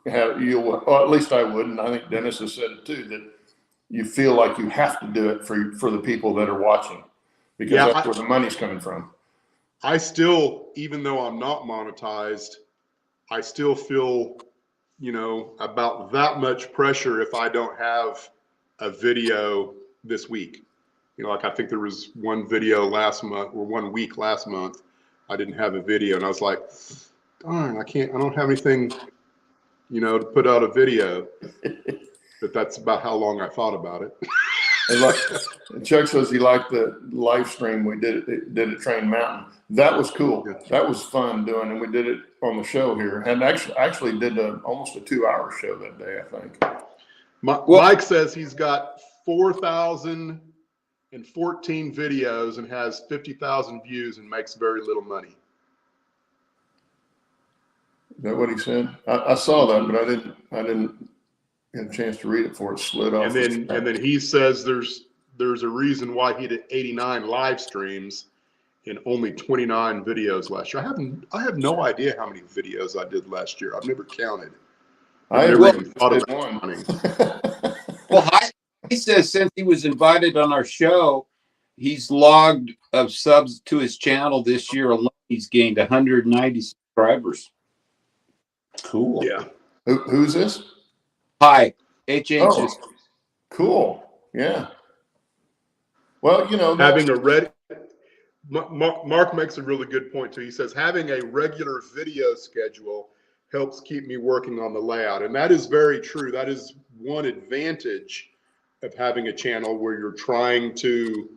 or at least I would, and I think Dennis has said it too, that you feel like you have to do it for the people that are watching, because that's where the money's coming from. I still, even though I'm not monetized, I still feel, about that much pressure if I don't have a video this week. Like I think there was one video last month or 1 week last month, I didn't have a video, and I was like, darn, I don't have anything, to put out a video. But that's about how long I thought about it. And Chuck says he liked the live stream we did at Train Mountain. That was cool. Yeah. That was fun doing, and we did it on the show here, and actually did almost a 2-hour show that day, I think. Mike says he's got 4,014 videos and has 50,000 views and makes very little money. Is that what he said? I saw that, but I didn't get a chance to read it before it slid off. And then he says there's a reason why he did 89 live streams and only 29 videos last year. I have no idea how many videos I did last year. I've never counted. I never have even thought did about one. counting. Well, he says since he was invited on our show, he's logged of subs to his channel this year alone. He's gained 190 subscribers. Cool. Yeah. Who's this? Hi, HH Oh, is cool. Yeah. Well, you know, Having a red Mark makes a really good point too. He says having a regular video schedule helps keep me working on the layout. And that is very true. That is one advantage of having a channel where you're trying to,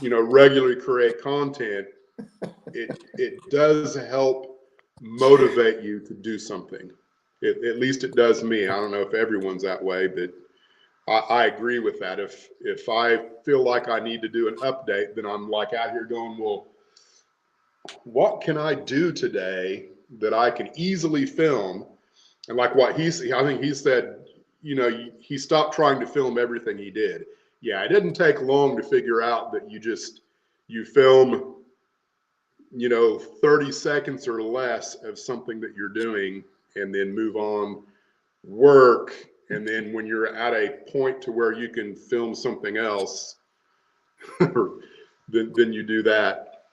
you know, regularly create content. It does help motivate you to do something. At least it does me. I don't know if everyone's that way, but I agree with that. If I feel like I need to do an update, then I'm like out here going, well, what can I do today that I can easily film? And like I think he said, you know, he stopped trying to film everything he did. Yeah, it didn't take long to figure out that you film, you know, 30 seconds or less of something that you're doing and then move on, work. And then when you're at a point to where you can film something else, then you do that.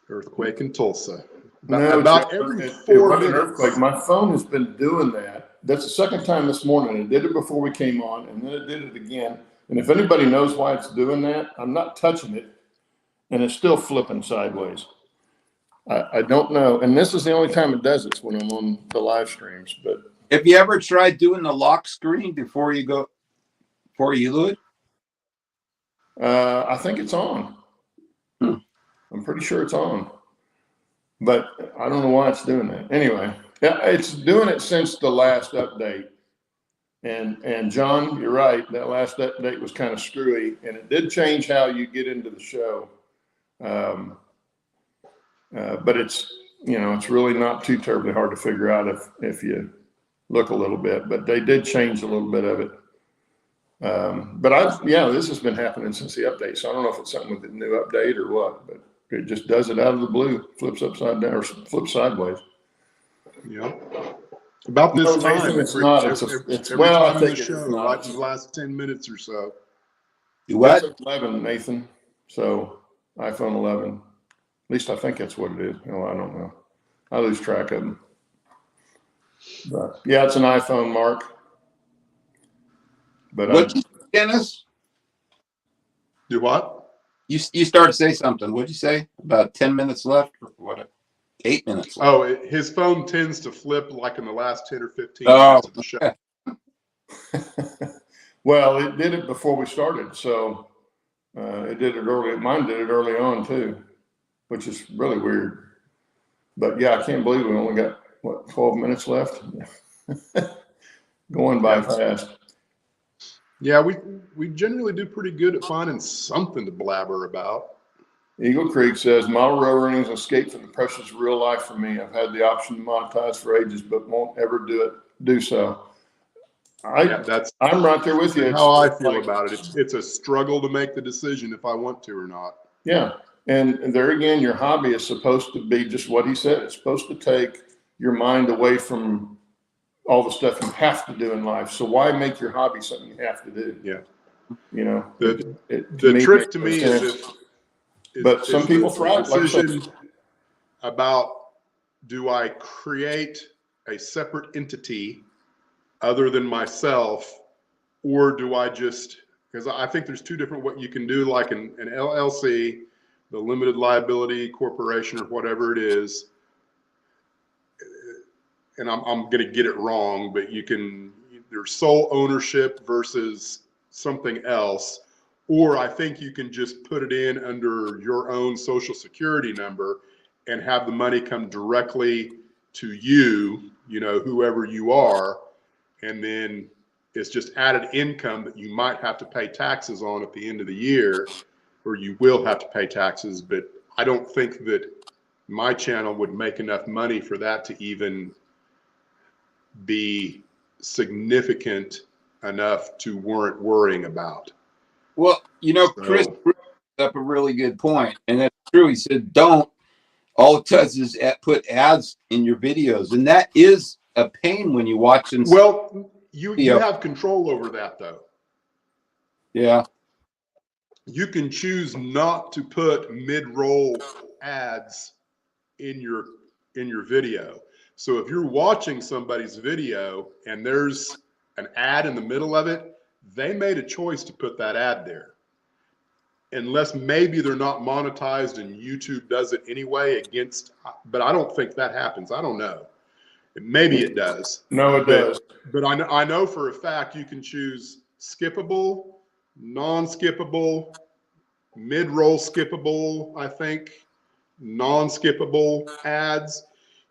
Earthquake in Tulsa. About every 4 wasn't an minutes. earthquake. My phone has been doing that. That's the second time this morning. It did it before we came on, and then it did it again. And if anybody knows why it's doing that, I'm not touching it, and it's still flipping sideways. I don't know. And this is the only time it does it, when I'm on the live streams. But have you ever tried doing the lock screen before you do it? I think it's on. I'm pretty sure it's on, but I don't know why it's doing that. Anyway, yeah, it's doing it since the last update. And John, you're right. That last update was kind of screwy, and it did change how you get into the show. But it's, you know, it's really not too terribly hard to figure out if you look a little bit. But they did change a little bit of it. But this has been happening since the update. So I don't know if it's something with the new update or what, but it just does it out of the blue, flips upside down or flips sideways. Yeah. About this time. Nathan, it's not. It's every well, time I in think the it's show, not. like the last 10 minutes or so. What? It's 11, Nathan. So iPhone 11. At least I think that's what it is. Oh, I don't know. I lose track of them. But yeah, it's an iPhone, Mark. But What, Dennis? Do what? You started to say something. What'd you say? About 10 minutes left or what? 8 minutes left. Oh, his phone tends to flip like in the last 10 or 15 Oh. minutes of the show. well, it did it before we started. So it did it early. Mine did it early on too, which is really weird. But yeah, I can't believe we only got, 12 minutes left? Going by fast. Yeah, we generally do pretty good at finding something to blabber about. Eagle Creek says, model rail runnings escape from the pressures of real life for me. I've had the option to monetize for ages, but won't ever do so. I'm right there with you. It's how I feel about it. It's a struggle to make the decision if I want to or not. Yeah. And there again, your hobby is supposed to be just what he said. It's supposed to take your mind away from all the stuff you have to do in life. So why make your hobby something you have to do? Yeah. You know, the trick to me is but some people thrive. Decision about, do I create a separate entity other than myself, or do I just, because I think there's two different what you can do, like an LLC, the limited liability corporation or whatever it is. And I'm going to get it wrong, but there's sole ownership versus something else. Or I think you can just put it in under your own social security number and have the money come directly to you, you know, whoever you are. And then it's just added income that you might have to pay taxes on at the end of the year, or you will have to pay taxes. But I don't think that my channel would make enough money for that to even be significant enough to warrant worrying about. Well, you know, Chris up a really good point, and that's true. He said, "Don't." All it does is put ads in your videos, and that is a pain when you watch. Well, you have control over that, though. Yeah. You can choose not to put mid-roll ads in your video. So if you're watching somebody's video and there's an ad in the middle of it, they made a choice to put that ad there. Unless maybe they're not monetized and YouTube does it anyway but I don't think that happens. I don't know. Maybe it does. No, it does. But I know for a fact you can choose skippable, non-skippable, mid-roll skippable, I think, non-skippable ads.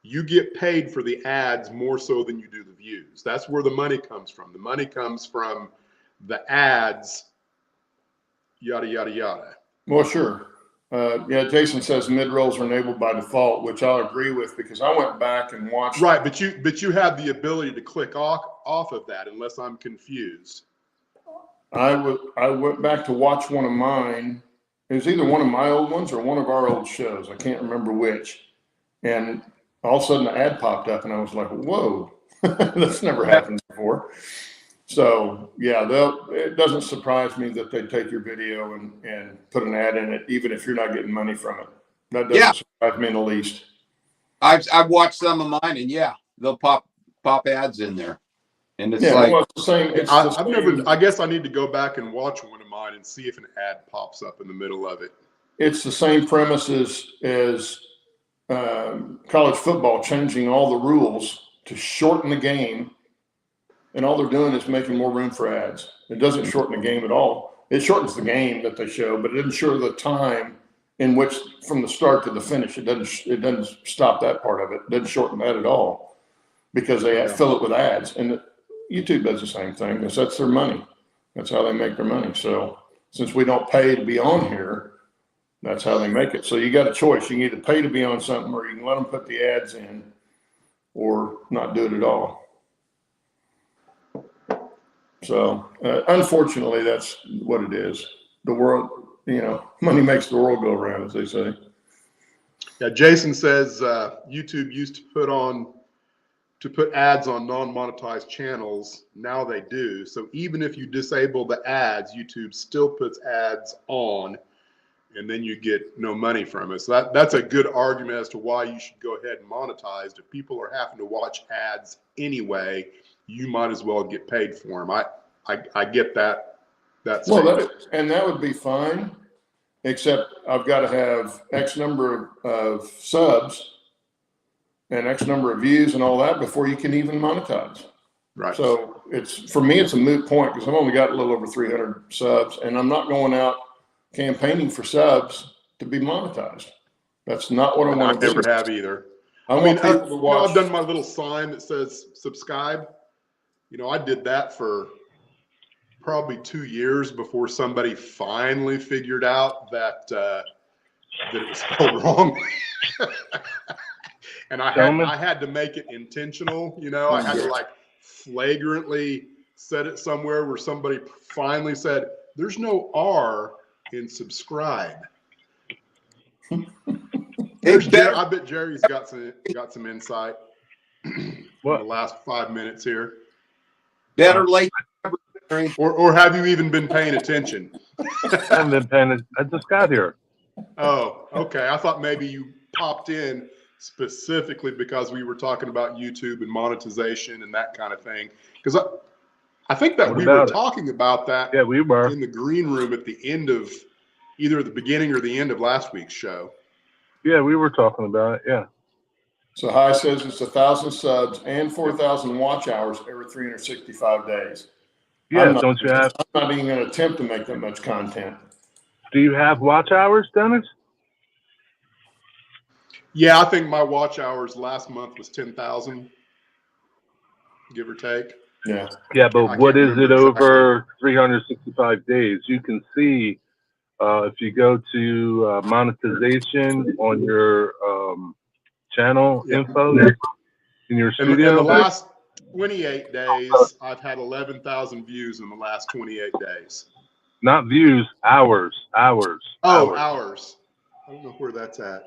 You get paid for the ads more so than you do the views. That's where the money comes from. The money comes from the ads, yada, yada, yada. Well, sure. Yeah, Jason says mid-rolls are enabled by default, which I'll agree with because I went back and watched. Right, but you have the ability to click off of that unless I'm confused. I went back to watch one of mine. It was either one of my old ones or one of our old shows. I can't remember which. And all of a sudden the ad popped up and I was like, whoa, that's never happened before. So yeah, it doesn't surprise me that they take your video and put an ad in it, even if you're not getting money from it. That doesn't surprise me in the least. I've watched some of mine, and they'll pop ads in there, and it's like, well, it's the same. I've never. I guess I need to go back and watch one of mine and see if an ad pops up in the middle of it. It's the same premise as college football changing all the rules to shorten the game. And all they're doing is making more room for ads. It doesn't shorten the game at all. It shortens the game that they show, but it doesn't show the time in which, from the start to the finish, it doesn't stop that part of it. It doesn't shorten that at all because they fill it with ads. And YouTube does the same thing because that's their money. That's how they make their money. So since we don't pay to be on here, that's how they make it. So you got a choice. You can either pay to be on something or you can let them put the ads in or not do it at all. So unfortunately, that's what it is. The world, money makes the world go around, as they say. Yeah, Jason says YouTube used to put ads on non-monetized channels. Now they do. So even if you disable the ads, YouTube still puts ads on, and then you get no money from it. So that's a good argument as to why you should go ahead and monetize. If people are having to watch ads anyway, you might as well get paid for them. I get that. That would be fine, except I've got to have X number of subs and X number of views and all that before you can even monetize. Right. So for me, it's a moot point because I've only got a little over 300 subs, and I'm not going out campaigning for subs to be monetized. That's not what I want to do. I never have either. I want people to watch. I've done my little sign that says subscribe. I did that for probably 2 years before somebody finally figured out that it was spelled wrong. And I had to make it intentional. I had to flagrantly set it somewhere where somebody finally said, "There's no R in subscribe." I bet Jerry's got some insight. What? In the last 5 minutes here. better late. Or have you even been paying attention? I haven't been paying. I just got here. Oh, okay. I thought maybe you popped in specifically because we were talking about YouTube and monetization and that kind of thing. Because I think that we were talking about that. Yeah, we were in the green room at the end of either the beginning or the end of last week's show. Yeah, we were talking about it. Yeah. So High says it's 1,000 subs and 4,000 watch hours every 365 days. Yeah, don't you have? I'm not even going to attempt to make that much content. Do you have watch hours, Dennis? Yeah, I think my watch hours last month was 10,000, give or take. Yeah. Yeah, but what is it over 365 days? You can see if you go to monetization on your channel info in your studio. In the last 28 days, I've had 11,000 views in the last 28 days. not views, hours. Oh, hours. I don't know where that's at.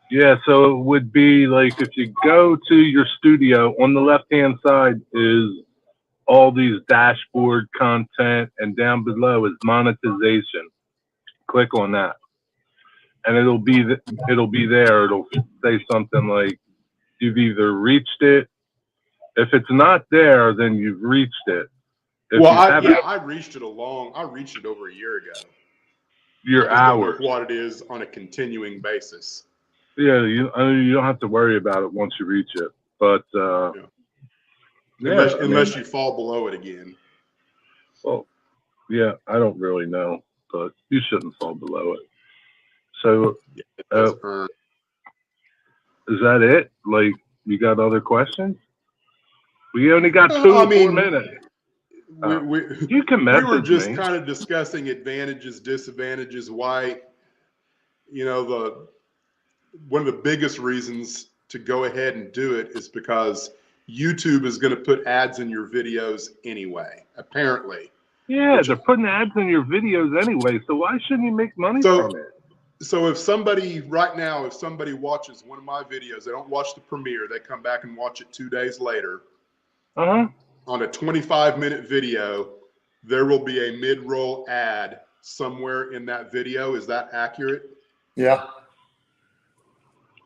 Yeah, so it would be like if you go to your studio, on the left-hand side is all these dashboard content, and down below is monetization. Click on that, and it'll be there. It'll say something like you've either reached it. If it's not there, then you've reached it. If Well, you haven't, I reached it over a year ago. your I just don't know hours. what it is on a continuing basis. Yeah, you don't have to worry about it once you reach it. But Unless you fall below it again. well, yeah, I don't really know, but you shouldn't fall below it. So, is that it? Like, you got other questions? We only got 4 minutes. You can message me. We were just kind of discussing advantages, disadvantages, why, one of the biggest reasons to go ahead and do it is because YouTube is going to put ads in your videos anyway, apparently. Yeah, they're putting ads in your videos anyway, so why shouldn't you make money from it? So if somebody watches one of my videos, they don't watch the premiere, they come back and watch it 2 days later. On a 25-minute video, there will be a mid-roll ad somewhere in that video. Is that accurate? Yeah.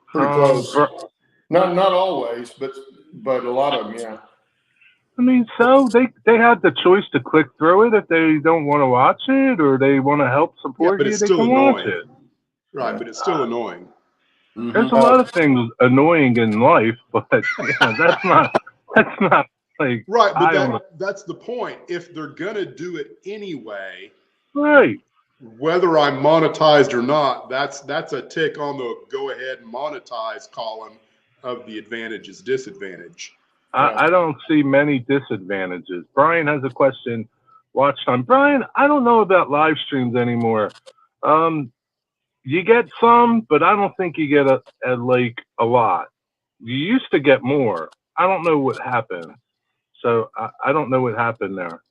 Pretty close. Not always, but a lot of them, yeah. I mean, so they have the choice to click through it if they don't want to watch it or they want to help support but you. it's They still can annoying. watch it. Right, but it's still annoying. There's a lot of things annoying in life, but that's not like right. But that's the point. If they're gonna do it anyway, right? Whether I'm monetized or not, that's a tick on the go ahead and monetize column of the advantages disadvantage. I don't see many disadvantages. Brian has a question. Watch time. Brian, I don't know about live streams anymore. You get some, but I don't think you get a lot. You used to get more. I don't know what happened. So I don't know what happened there.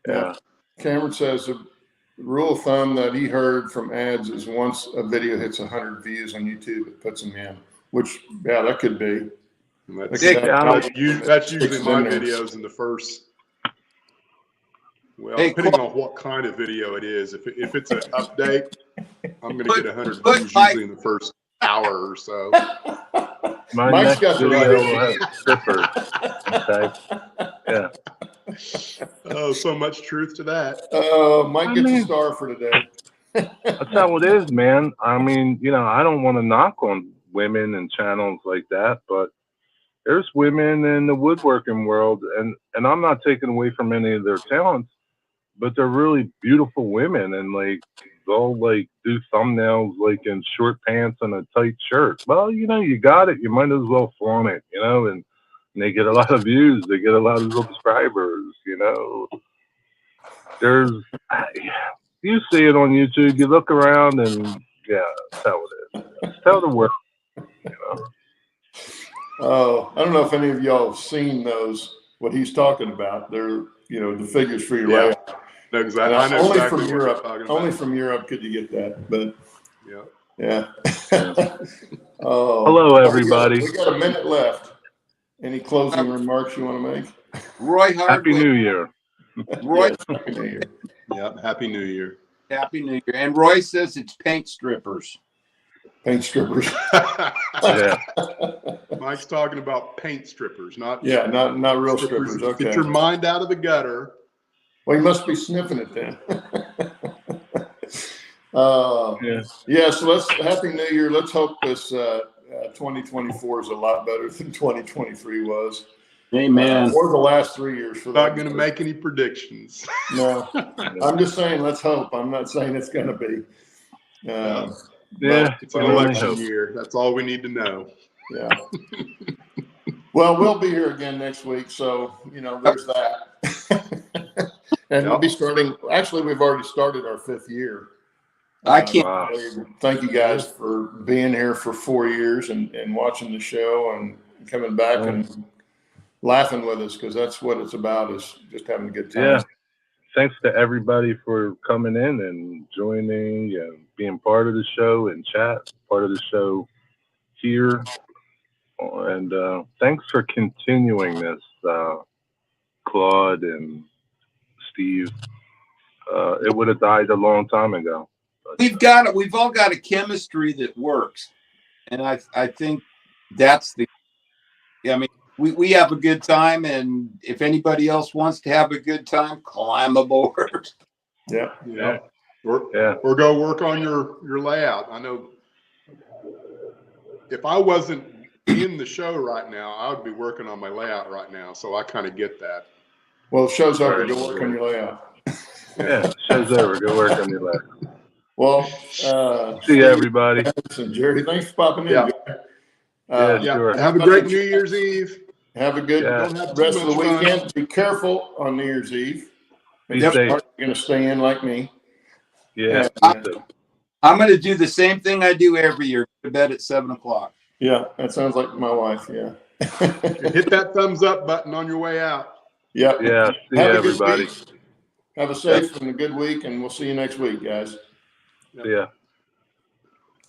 Yeah. Cameron says the rule of thumb that he heard from ads is once a video hits 100 views on YouTube, it puts them in. Which, yeah, that could be. That's usually my videos in the first. Well, depending on what kind of video it is. If it's an update, I'm going to get 100 views usually in the first hour or so. My Mike's next got the video right. will have stickers. Okay. Yeah. Oh, so much truth to that. Mike gets a star for today. That's how it is, man. I mean, I don't want to knock on women and channels like that, but there's women in the woodworking world, and I'm not taking away from any of their talents, but they're really beautiful women, and they'll do thumbnails in short pants and a tight shirt. Well, you got it. You might as well flaunt it, and they get a lot of views. They get a lot of subscribers, There's, you see it on YouTube. You look around, and yeah, that's how it is. Tell the world, Oh, I don't know if any of y'all have seen those, what he's talking about. They're, the figures for your layout. No, exactly. I know only exactly from what Europe. you're talking about. Only from Europe could you get that, but yeah. Hello, everybody. We got a minute left. Any closing remarks you want to make? Roy Hardwick. Happy New Year. Roy, Yes, Happy New Year. Yep. Happy New Year. Happy New Year. And Roy says it's paint strippers. Paint strippers. Yeah. Mike's talking about paint strippers, not not real strippers. Okay. Get your mind out of the gutter. Well, you must be sniffing it then. So Happy New Year. Let's hope this 2024 is a lot better than 2023 was. Amen. Or the last 3 years. For Not going to make any predictions. No, I'm just saying let's hope. I'm not saying it's going to be. It's an election year. That's all we need to know. Yeah. Well, we'll be here again next week, so there's that. And we'll be starting. Actually, we've already started our 5th year. I can't. Thank you guys for being here for 4 years and watching the show and coming back and laughing with us, because that's what it's about, is just having a good time. Yeah. thanks to everybody for coming in and joining and being part of the show and chat, part of the show here. And thanks for continuing this, Claude and Steve. It would have died a long time ago. But, We've all got a chemistry that works. And I think that's I mean, we have a good time, and if anybody else wants to have a good time, climb aboard. Yeah. Yeah. yeah. Or go work on your layout. I know if I wasn't in the show right now, I would be working on my layout right now. So I kind of get that. Well, show's over. Go work on your layout. Yeah, show's over. Go work on your layout. Well, See you, everybody. and Jerry, thanks for popping in. Yeah. Yeah, sure. Have a great New Year's Eve. Have a good Don't have too rest of the much fun. weekend. Be careful on New Year's Eve. Be You're safe. going to stay in like me. Yeah. I'm going to do the same thing I do every year. Go to bed at 7 o'clock. Yeah, that sounds like my wife. Yeah. Hit that thumbs up button on your way out. Yeah. Yeah. See you, Have a good everybody. week. Have a safe and a good week, and we'll see you next week, guys. See ya.